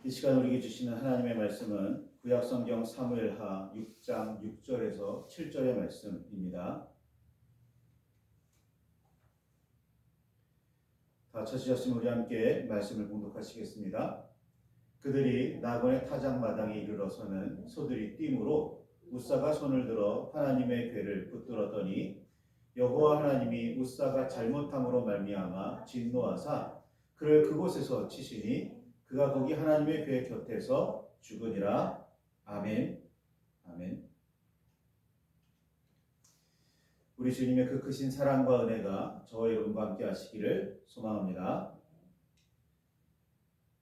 이 시간 우리에게 주시는 하나님의 말씀은 구약성경 사무엘하 6장 6절에서 7절의 말씀입니다. 다 찾으셨으면 우리 함께 말씀을 봉독하시겠습니다. 그들이 나곤의 타작마당에 이르러서는 소들이 뛰므로 우사가 손을 들어 하나님의 궤를 붙들었더니 여호와 하나님이 우사가 잘못함으로 말미암아 진노하사 그를 그곳에서 치시니 그가 거기 하나님의 궤 곁에서 죽으니라. 아멘. 아멘. 우리 주님의 그 크신 사랑과 은혜가 저와 여러분과 함께 하시기를 소망합니다.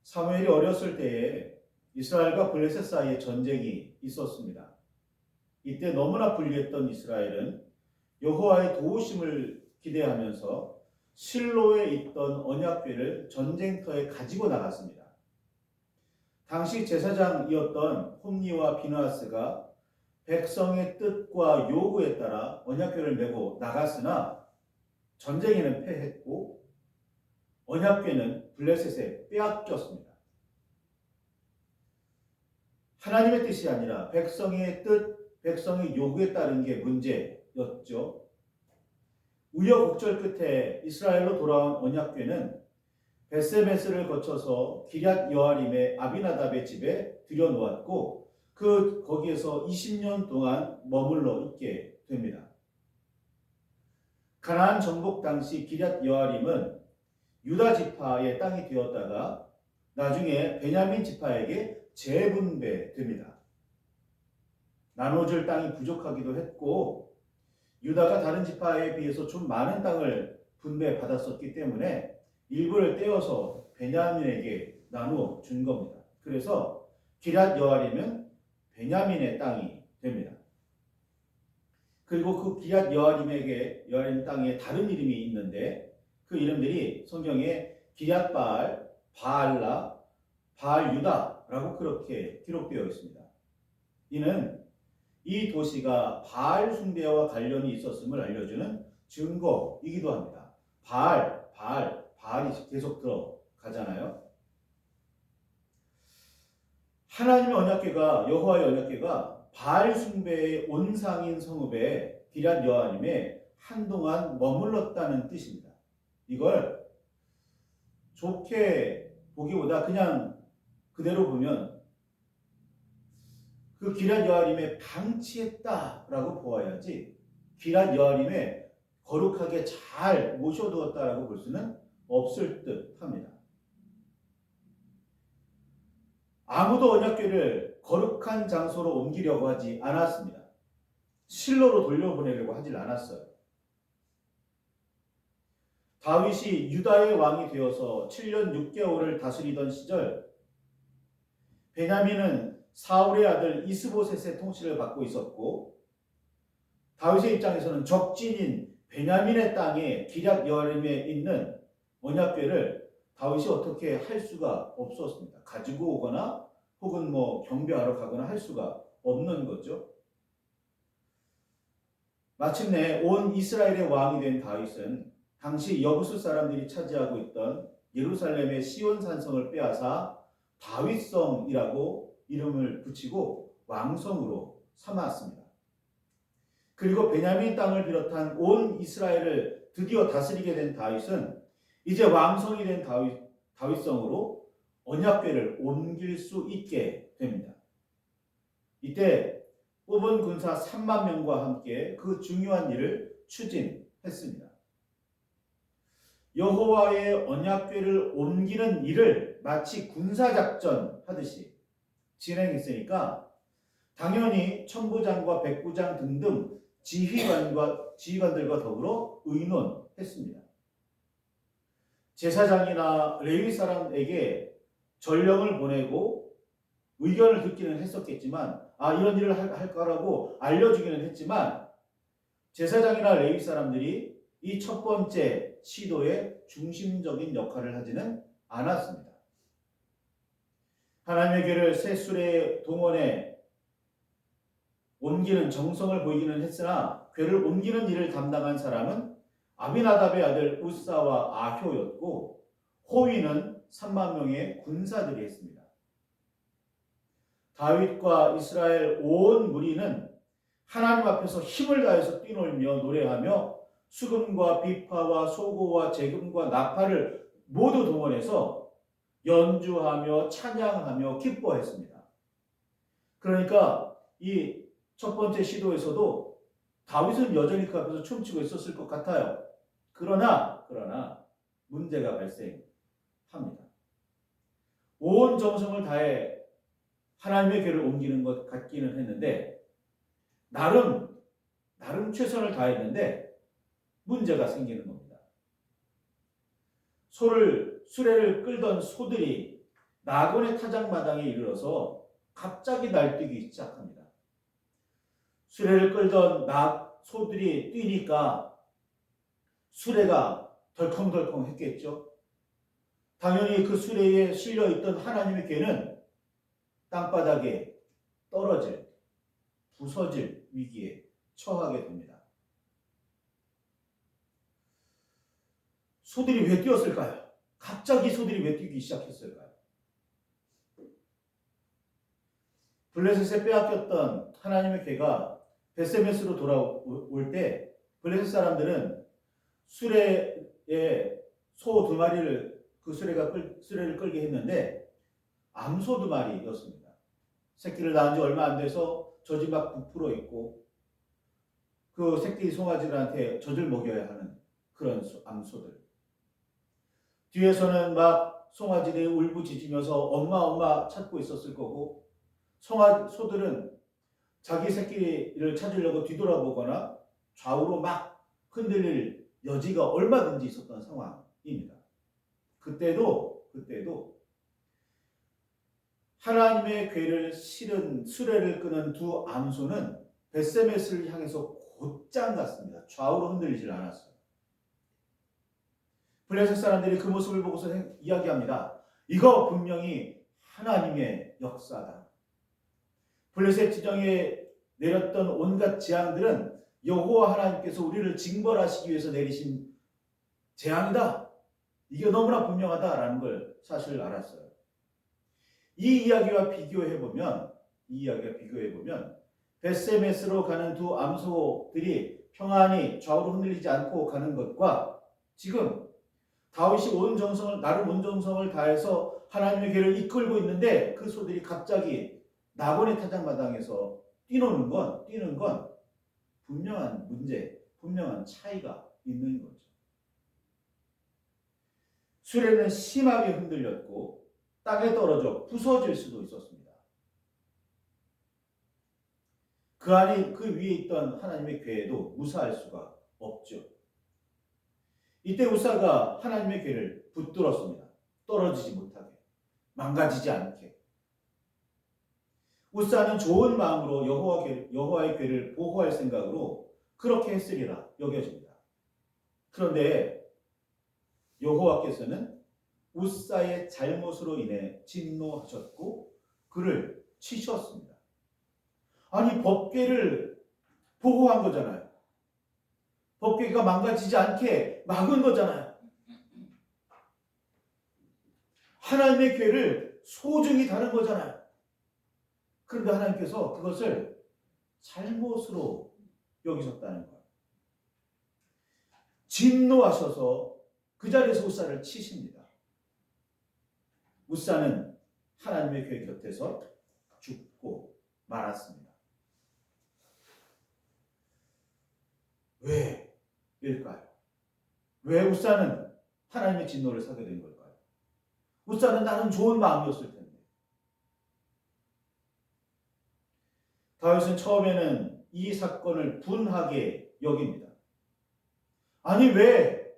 사무엘이 어렸을 때에 이스라엘과 블레셋 사이에 전쟁이 있었습니다. 이때 너무나 불리했던 이스라엘은 여호와의 도우심을 기대하면서 실로에 있던 언약궤를 전쟁터에 가지고 나갔습니다. 당시 제사장이었던 홈니와 비느하스가 백성의 뜻과 요구에 따라 언약궤를 메고 나갔으나 전쟁에는 패했고 언약궤는 블레셋에 빼앗겼습니다. 하나님의 뜻이 아니라 백성의 뜻, 백성의 요구에 따른 게 문제였죠. 우여곡절 끝에 이스라엘로 돌아온 언약궤는 베세메스를 거쳐서 기럇 여아림의 아비나답의 집에 들여놓았고 거기에서 20년 동안 머물러 있게 됩니다. 가나안 정복 당시 기럇 여아림은 유다 지파의 땅이 되었다가 나중에 베냐민 지파에게 재분배됩니다. 나눠줄 땅이 부족하기도 했고 유다가 다른 지파에 비해서 좀 많은 땅을 분배받았었기 때문에 일부를 떼어서 베냐민에게 나누어 준 겁니다. 그래서 기럇 여아림은 베냐민의 땅이 됩니다. 그리고 그 기럇 여아림 땅에 다른 이름이 있는데 그 이름들이 성경에 기럇 바알, 바알라, 바알 유다라고 그렇게 기록되어 있습니다. 이는 이 도시가 바알 숭배와 관련이 있었음을 알려주는 증거이기도 합니다. 바알이 계속 들어가잖아요. 하나님의 언약궤가 여호와의 언약궤가 바알 숭배의 온상인 성읍에 기럇 여아림에 한동안 머물렀다는 뜻입니다. 이걸 좋게 보기보다 그냥 그대로 보면 그 기럇 여아림에 방치했다라고 보아야지 기럇 여아림에 거룩하게 잘 모셔두었다라고 볼 수는 없을 듯합니다. 아무도 언약궤를 거룩한 장소로 옮기려고 하지 않았습니다. 실로로 돌려보내려고 하질 않았어요. 다윗이 유다의 왕이 되어서 7년 6개월을 다스리던 시절 베냐민은 사울의 아들 이스보셋의 통치를 받고 있었고 다윗의 입장에서는 적진인 베냐민의 땅에 기럇 여아림에 있는 언약궤를 다윗이 어떻게 할 수가 없었습니다. 가지고 오거나 혹은 경배하러 가거나 할 수가 없는 거죠. 마침내 온 이스라엘의 왕이 된 다윗은 당시 여부수 사람들이 차지하고 있던 예루살렘의 시온 산성을 빼앗아 다윗성이라고 이름을 붙이고 왕성으로 삼았습니다. 그리고 베냐민 땅을 비롯한 온 이스라엘을 드디어 다스리게 된 다윗은 이제 왕성이 된 다윗성으로 언약궤를 옮길 수 있게 됩니다. 이때 뽑은 군사 3만 명과 함께 그 중요한 일을 추진했습니다. 여호와의 언약궤를 옮기는 일을 마치 군사작전 하듯이 진행했으니까 당연히 천부장과 백부장 등등 지휘관들과 더불어 의논했습니다. 제사장이나 레위 사람에게 전령을 보내고 의견을 듣기는 했었겠지만 이런 일을 할 거라고 알려주기는 했지만 제사장이나 레위 사람들이 이 첫 번째 시도에 중심적인 역할을 하지는 않았습니다. 하나님의 궤를 새 수레 동원해 옮기는 정성을 보이기는 했으나 궤를 옮기는 일을 담당한 사람은 아비나답의 아들 우사와 아효였고 호위는 3만 명의 군사들이 했습니다. 다윗과 이스라엘 온 무리는 하나님 앞에서 힘을 다해서 뛰놀며 노래하며 수금과 비파와 소고와 재금과 나팔을 모두 동원해서 연주하며 찬양하며 기뻐했습니다. 그러니까 이 첫 번째 시도에서도 다윗은 여전히 그 앞에서 춤추고 있었을 것 같아요. 그러나 문제가 발생합니다. 온 정성을 다해 하나님의 궤를 옮기는 것 같기는 했는데 나름 최선을 다했는데 문제가 생기는 겁니다. 수레를 끌던 소들이 나곤의 타작마당에 이르러서 갑자기 날뛰기 시작합니다. 수레를 끌던 소들이 뛰니까 수레가 덜컹덜컹 했겠죠. 당연히 그 수레에 실려있던 하나님의 궤는 땅바닥에 부서질 위기에 처하게 됩니다. 소들이 왜 뛰었을까요? 갑자기 소들이 왜 뛰기 시작했을까요? 블레셋에 빼앗겼던 하나님의 궤가 벳세메스로 돌아올 때 블레셋 사람들은 수레에 소 2마리를 수레를 끌게 했는데 암소 2마리였습니다. 새끼를 낳은 지 얼마 안 돼서 젖이 막 부풀어 있고 그 새끼 송아지들한테 젖을 먹여야 하는 그런 암소들. 뒤에서는 막 송아지들이 울부짖으면서 엄마 찾고 있었을 거고 소들은 자기 새끼를 찾으려고 뒤돌아보거나 좌우로 막 흔들릴 여지가 얼마든지 있었던 상황입니다. 그때도 하나님의 궤를 실은 수레를 끄는 두 암소는 벳세메스를 향해서 곧장 갔습니다. 좌우로 흔들리질 않았어요. 블레셋 사람들이 그 모습을 보고서 이야기합니다. 이거 분명히 하나님의 역사다. 블레셋 지정에 내렸던 온갖 재앙들은 여호와 하나님께서 우리를 징벌하시기 위해서 내리신 재앙이다. 이게 너무나 분명하다라는 걸 사실 알았어요. 이 이야기와 비교해 보면 벳세메스로 가는 두 암소들이 평안히 좌우로 흔들리지 않고 가는 것과 지금 다윗이 온 정성을 다해서 하나님의 궤를 이끌고 있는데 그 소들이 갑자기 나곤의 타작마당에서 뛰는 건 분명한 문제, 분명한 차이가 있는 거죠. 수레는 심하게 흔들렸고 땅에 떨어져 부서질 수도 있었습니다. 그 위에 있던 하나님의 궤에도 무사할 수가 없죠. 이때 우사가 하나님의 궤를 붙들었습니다. 떨어지지 못하게, 망가지지 않게. 우사는 좋은 마음으로 여호와의 궤를 보호할 생각으로 그렇게 했으리라 여겨집니다. 그런데 여호와께서는 우사의 잘못으로 인해 진노하셨고 그를 치셨습니다. 아니 법궤를 보호한 거잖아요. 법궤가 망가지지 않게 막은 거잖아요. 하나님의 궤를 소중히 다룬 거잖아요. 그런데 하나님께서 그것을 잘못으로 여기셨다는 거예요. 진노하셔서 그 자리에서 우사를 치십니다. 우사는 하나님의 궤 곁에서 죽고 말았습니다. 왜일까요? 왜 우사는 하나님의 진노를 사게 된 걸까요? 우사는 나는 좋은 마음이었을 텐데. 다윗은 처음에는 이 사건을 분하게 여깁니다. 아니 왜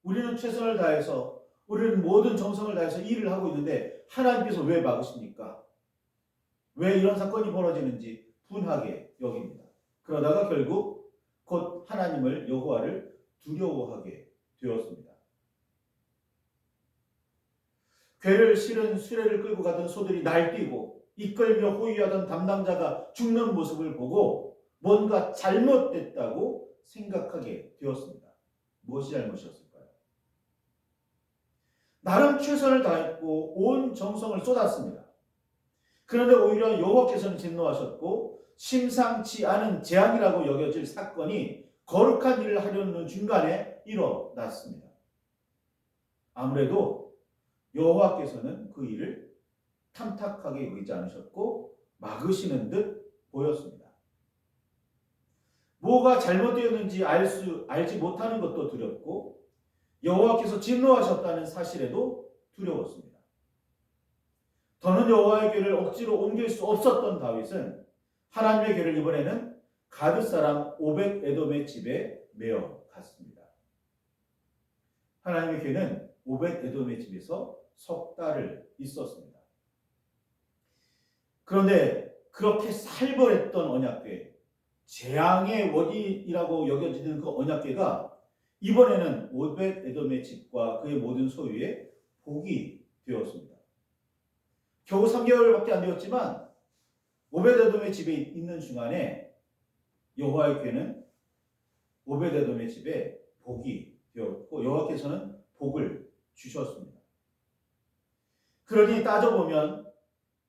우리는 최선을 다해서 우리는 모든 정성을 다해서 일을 하고 있는데 하나님께서 왜 막으십니까? 왜 이런 사건이 벌어지는지 분하게 여깁니다. 그러다가 결국 곧 하나님을 여호와를 두려워하게 되었습니다. 궤를 실은 수레를 끌고 가던 소들이 날뛰고 이끌며 호위하던 담당자가 죽는 모습을 보고 뭔가 잘못됐다고 생각하게 되었습니다. 무엇이 잘못이었을까요? 나름 최선을 다했고 온 정성을 쏟았습니다. 그런데 오히려 여호와께서는 진노하셨고 심상치 않은 재앙이라고 여겨질 사건이 거룩한 일을 하려는 중간에 일어났습니다. 아무래도 여호와께서는 그 일을 탐탁하게 여기지 않으셨고 막으시는 듯 보였습니다. 뭐가 잘못되었는지 알지 못하는 것도 두렵고 여호와께서 진노하셨다는 사실에도 두려웠습니다. 더는 여호와의 궤를 억지로 옮길 수 없었던 다윗은 하나님의 궤를 이번에는 가드 사람 오벳 에돔의 집에 메어 갔습니다. 하나님의 궤는 오벳 에돔의 집에서 석 달을 있었습니다. 그런데 그렇게 살벌했던 언약궤, 재앙의 원인이라고 여겨지는 그 언약궤가 이번에는 오벳 에돔의 집과 그의 모든 소유에 복이 되었습니다. 겨우 3개월밖에 안 되었지만 오벳 에돔의 집에 있는 중간에 여호와의 궤는 오벳 에돔의 집에 복이 되었고 여호와께서는 복을 주셨습니다. 그러니 따져보면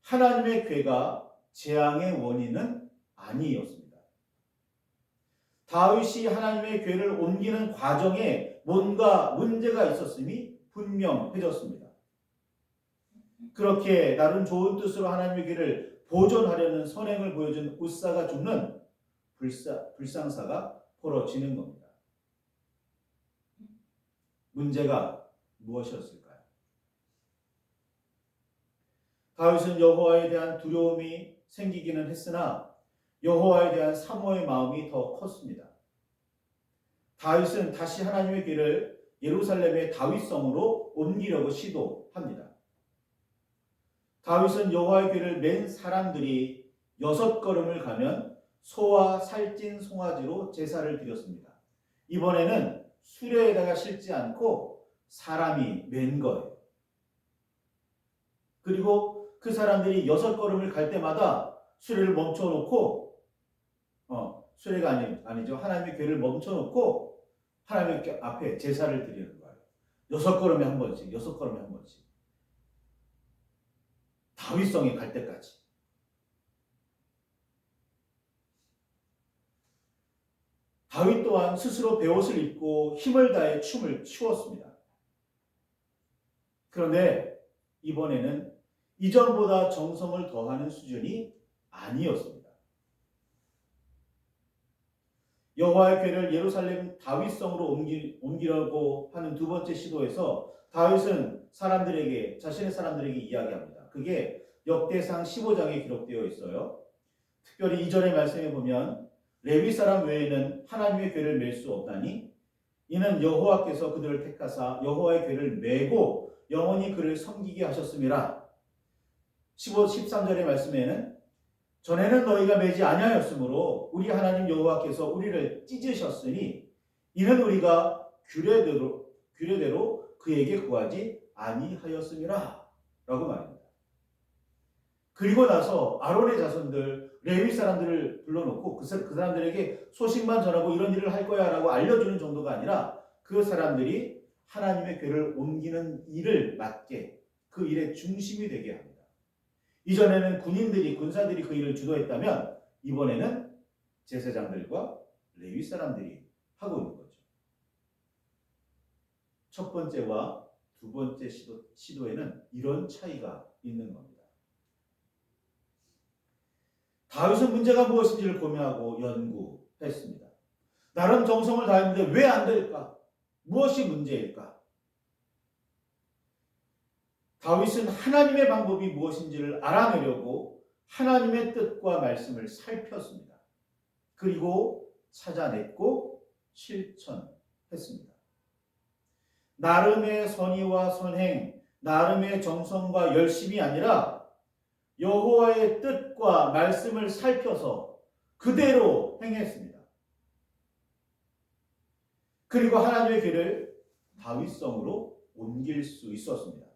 하나님의 궤가 재앙의 원인은 아니었습니다. 다윗이 하나님의 궤를 옮기는 과정에 뭔가 문제가 있었음이 분명해졌습니다. 그렇게 나름 좋은 뜻으로 하나님의 궤를 보존하려는 선행을 보여준 웃사가 죽는 불상사가 벌어지는 겁니다. 문제가 무엇이었을까요? 다윗은 여호와에 대한 두려움이 생기기는 했으나 여호와에 대한 사모의 마음이 더 컸습니다. 다윗은 다시 하나님의 궤를 예루살렘의 다윗성으로 옮기려고 시도합니다. 다윗은 여호와의 궤를 맨 사람들이 6걸음을 가면 소와 살찐 송아지로 제사를 드렸습니다. 이번에는 수레에다가 실지 않고 사람이 맨 거예요. 그리고 그 사람들이 6걸음을 갈 때마다 수레를 멈춰놓고 수레가 아니죠. 하나님의 궤를 멈춰놓고 하나님의 앞에 제사를 드리는 거예요. 6걸음에 한 번씩, 6걸음에 한 번씩. 다윗성에 갈 때까지. 다윗 또한 스스로 베옷을 입고 힘을 다해 춤을 추었습니다. 그런데 이번에는 이전보다 정성을 더하는 수준이 아니었습니다. 여호와의 궤를 예루살렘 다윗성으로 옮기려고 하는 두 번째 시도에서 다윗은 자신의 사람들에게 이야기합니다. 그게 역대상 15장에 기록되어 있어요. 특별히 이전의 말씀에 보면 레위 사람 외에는 하나님의 궤를 맬 수 없다니 이는 여호와께서 그들을 택하사 여호와의 궤를 메고 영원히 그를 섬기게 하셨음이라. 13절의 말씀에는 전에는 너희가 매지 아니하였으므로 우리 하나님 여호와께서 우리를 찢으셨으니 이는 우리가 규례대로 그에게 구하지 아니하였음이라 라고 말합니다. 그리고 나서 아론의 자손들 레위 사람들을 불러놓고 그 사람들에게 소식만 전하고 이런 일을 할 거야 라고 알려주는 정도가 아니라 그 사람들이 하나님의 궤를 옮기는 일을 맡게 그 일의 중심이 되게 합니다. 이전에는 군사들이 그 일을 주도했다면 이번에는 제사장들과 레위 사람들이 하고 있는 거죠. 첫 번째와 두 번째 시도에는 이런 차이가 있는 겁니다. 다윗은 문제가 무엇인지를 고민하고 연구했습니다. 나름 정성을 다했는데 왜 안 될까? 무엇이 문제일까? 다윗은 하나님의 방법이 무엇인지를 알아내려고 하나님의 뜻과 말씀을 살폈습니다. 그리고 찾아냈고 실천했습니다. 나름의 선의와 선행, 나름의 정성과 열심이 아니라 여호와의 뜻과 말씀을 살펴서 그대로 행했습니다. 그리고 하나님의 궤를 다윗성으로 옮길 수 있었습니다.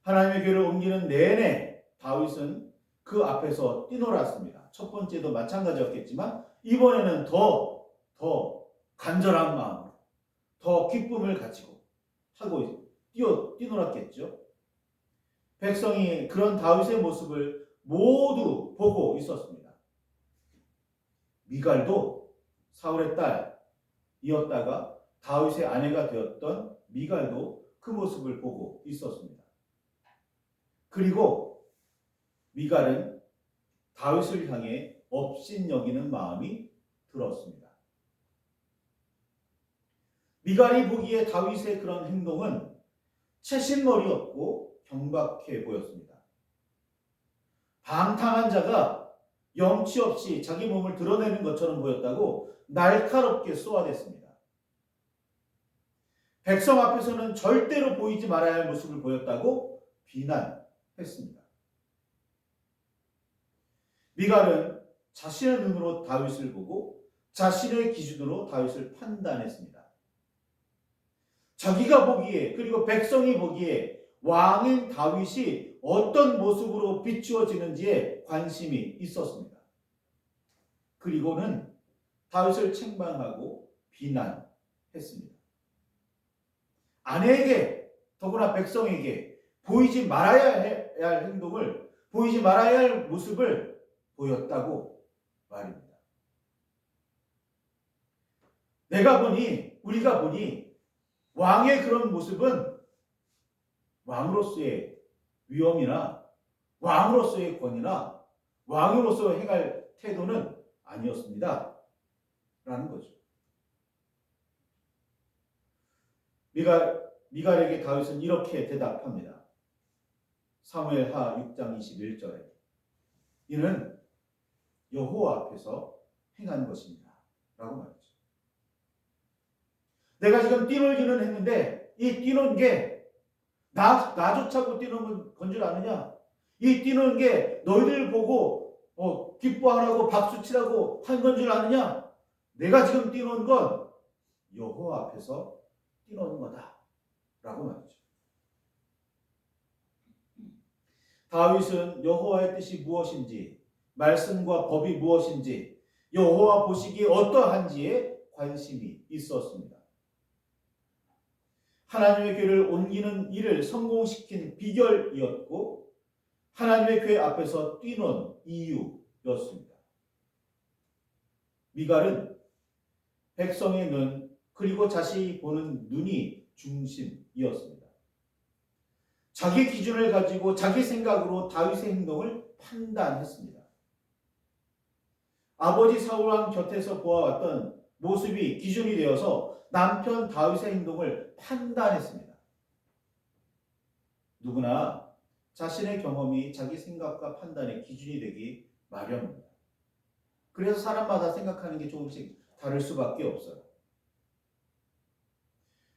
하나님의 궤를 옮기는 내내 다윗은 그 앞에서 뛰놀았습니다. 첫 번째도 마찬가지였겠지만 이번에는 더 간절한 마음으로 더 기쁨을 가지고 하고 뛰놀았겠죠. 백성이 그런 다윗의 모습을 모두 보고 있었습니다. 미갈도 사울의 딸이었다가 다윗의 아내가 되었던 미갈도 그 모습을 보고 있었습니다. 그리고 미갈은 다윗을 향해 업신여기는 마음이 들었습니다. 미갈이 보기에 다윗의 그런 행동은 채신머리였고 경박해 보였습니다. 방탕한 자가 염치 없이 자기 몸을 드러내는 것처럼 보였다고 날카롭게 쏘아댔습니다. 백성 앞에서는 절대로 보이지 말아야 할 모습을 보였다고 비난했습니다. 미갈은 자신의 눈으로 다윗을 보고 자신의 기준으로 다윗을 판단했습니다. 자기가 보기에, 그리고 백성이 보기에 왕인 다윗이 어떤 모습으로 비추어지는지에 관심이 있었습니다. 그리고는 다윗을 책망하고 비난했습니다. 아내에게, 더구나 백성에게 보이지 말아야 할 행동을, 보이지 말아야 할 모습을 보였다고 말입니다. 우리가 보니 왕의 그런 모습은 왕으로서의 위엄이나 왕으로서의 권위나 왕으로서 행할 태도는 아니었습니다. 라는 거죠. 미갈에게 다윗은 이렇게 대답합니다. 사무엘하 6장 21절에 이는 여호와 앞에서 행한 것입니다. 라고 말했죠. 내가 지금 뛰놀기는 했는데 이 뛰는 게 나조차고 뛰는 건 줄 아느냐? 이 뛰는 게 너희들 보고 기뻐하라고 박수치라고 한 건 줄 아느냐? 내가 지금 뛰는 건 여호와 앞에서 뛰는 거다. 라고 말이죠. 다윗은 여호와의 뜻이 무엇인지, 말씀과 법이 무엇인지, 여호와 보시기에 어떠한지에 관심이 있었습니다. 하나님의 교회를 옮기는 일을 성공시킨 비결이었고 하나님의 교회 앞에서 뛰는 이유였습니다. 미갈은 백성의 눈 그리고 자신이 보는 눈이 중심이었습니다. 자기 기준을 가지고 자기 생각으로 다윗의 행동을 판단했습니다. 아버지 사울왕 곁에서 보아왔던 모습이 기준이 되어서 남편 다윗의 행동을 판단했습니다. 누구나 자신의 경험이 자기 생각과 판단의 기준이 되기 마련입니다. 그래서 사람마다 생각하는 게 조금씩 다를 수밖에 없어요.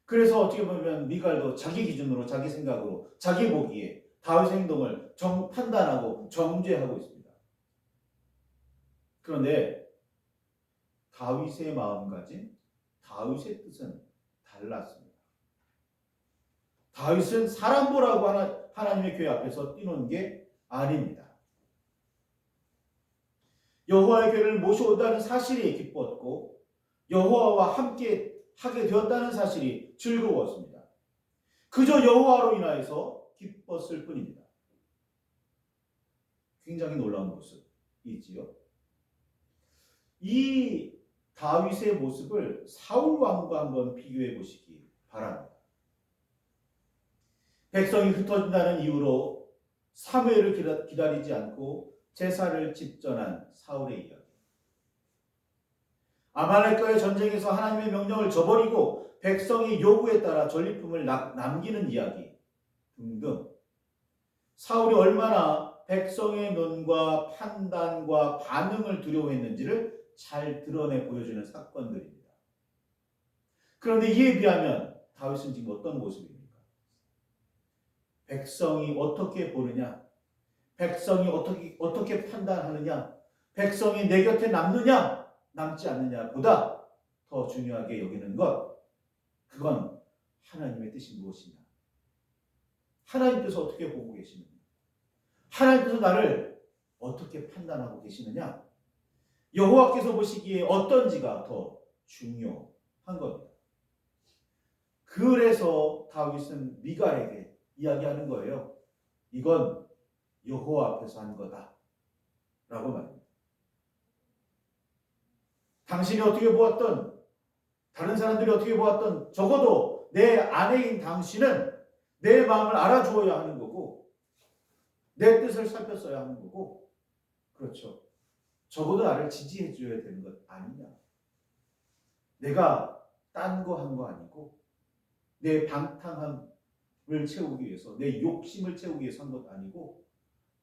그래서 어떻게 보면 미갈도 자기 기준으로, 자기 생각으로, 자기 보기에 다윗의 행동을 판단하고 정죄하고 있습니다. 그런데 다윗의 마음가짐, 다윗의 뜻은 달랐습니다. 다윗은 사람 보라고 하나님의 교회 앞에서 뛰는 게 아닙니다. 여호와의 교회를 모셔온다는 사실이 기뻤고 여호와와 함께 하게 되었다는 사실이 즐거웠습니다. 그저 여호와로 인하여서 기뻤을 뿐입니다. 굉장히 놀라운 모습이지요. 이 다윗의 모습을 사울 왕과 한번 비교해 보시기 바랍니다. 백성이 흩어진다는 이유로 사무엘을 기다리지 않고 제사를 집전한 사울의 이야기. 아말렉과의 전쟁에서 하나님의 명령을 저버리고 백성의 요구에 따라 전리품을 남기는 이야기 등등. 사울이 얼마나 백성의 눈과 판단과 반응을 두려워했는지를 잘 드러내 보여주는 사건들입니다. 그런데 이에 비하면 다윗은 지금 어떤 모습입니까? 백성이 어떻게 보느냐? 백성이 어떻게 판단하느냐? 백성이 내 곁에 남느냐? 남지 않느냐보다 더 중요하게 여기는 것, 그건 하나님의 뜻이 무엇이냐? 하나님께서 어떻게 보고 계시느냐? 하나님께서 나를 어떻게 판단하고 계시느냐? 여호와께서 보시기에 어떤지가 더 중요한 겁니다. 그래서 다윗은 미갈에게 이야기하는 거예요. 이건 여호와 앞에서 한 거다 라고 말합니다. 당신이 어떻게 보았던, 다른 사람들이 어떻게 보았던, 적어도 내 아내인 당신은 내 마음을 알아주어야 하는 거고 내 뜻을 살폈어야 하는 거고, 그렇죠, 적어도 나를 지지해 줘야 되는 것 아니냐. 내가 딴 거 한 거 아니고 내 방탕함을 채우기 위해서, 내 욕심을 채우기 위해서 한 것 아니고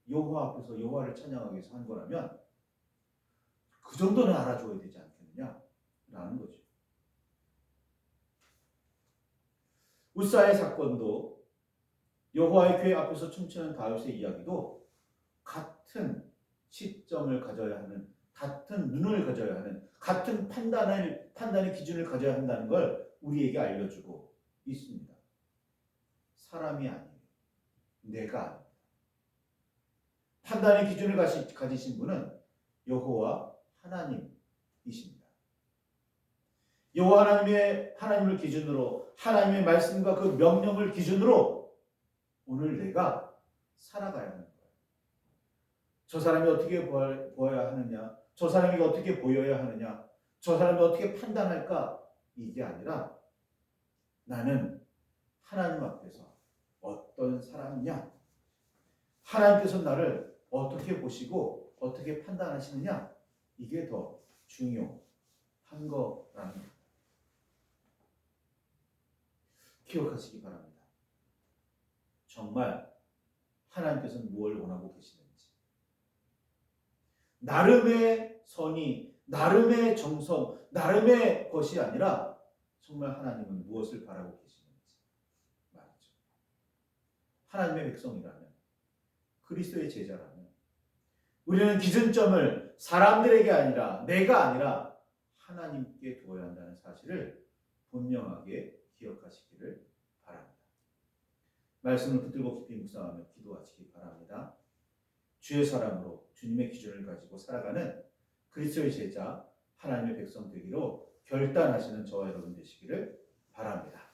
여호와 앞에서 여호와를 찬양하기 위해서 한 거라면 그 정도는 알아줘야 되지 않겠느냐라는 거죠. 우사의 사건도 여호와의 교회 앞에서 춤추는 다윗의 이야기도 같은 시점을 가져야 하는, 같은 눈을 가져야 하는, 같은 판단의 기준을 가져야 한다는 걸 우리에게 알려주고 있습니다. 사람이 아니에요. 내가 아닙니다. 판단의 기준을 가지신 분은 여호와 하나님이십니다. 여호와 하나님을 기준으로, 하나님의 말씀과 그 명령을 기준으로 오늘 내가 살아가야 하는 거예요. 저 사람이 어떻게 보아야 하느냐, 저 사람이 어떻게 보여야 하느냐, 저 사람이 어떻게 판단할까, 이게 아니라 나는 하나님 앞에서 어떤 사람이냐, 하나님께서 나를 어떻게 보시고 어떻게 판단하시느냐, 이게 더 중요한 거라는 겁니다. 기억하시기 바랍니다. 정말 하나님께서는 무엇을 원하고 계시는지, 나름의 선의, 나름의 정성, 나름의 것이 아니라 정말 하나님은 무엇을 바라고 계시는지 말이죠. 하나님의 백성이라면, 그리스도의 제자라면 우리는 기준점을 사람들에게 아니라, 내가 아니라 하나님께 두어야 한다는 사실을 분명하게 기억하시기를 바랍니다. 말씀을 붙들고 깊이 묵상하며 기도하시기 바랍니다. 주의 사람으로 주님의 기준을 가지고 살아가는 그리스도의 제자, 하나님의 백성 되기로 결단하시는 저와 여러분 되시기를 바랍니다.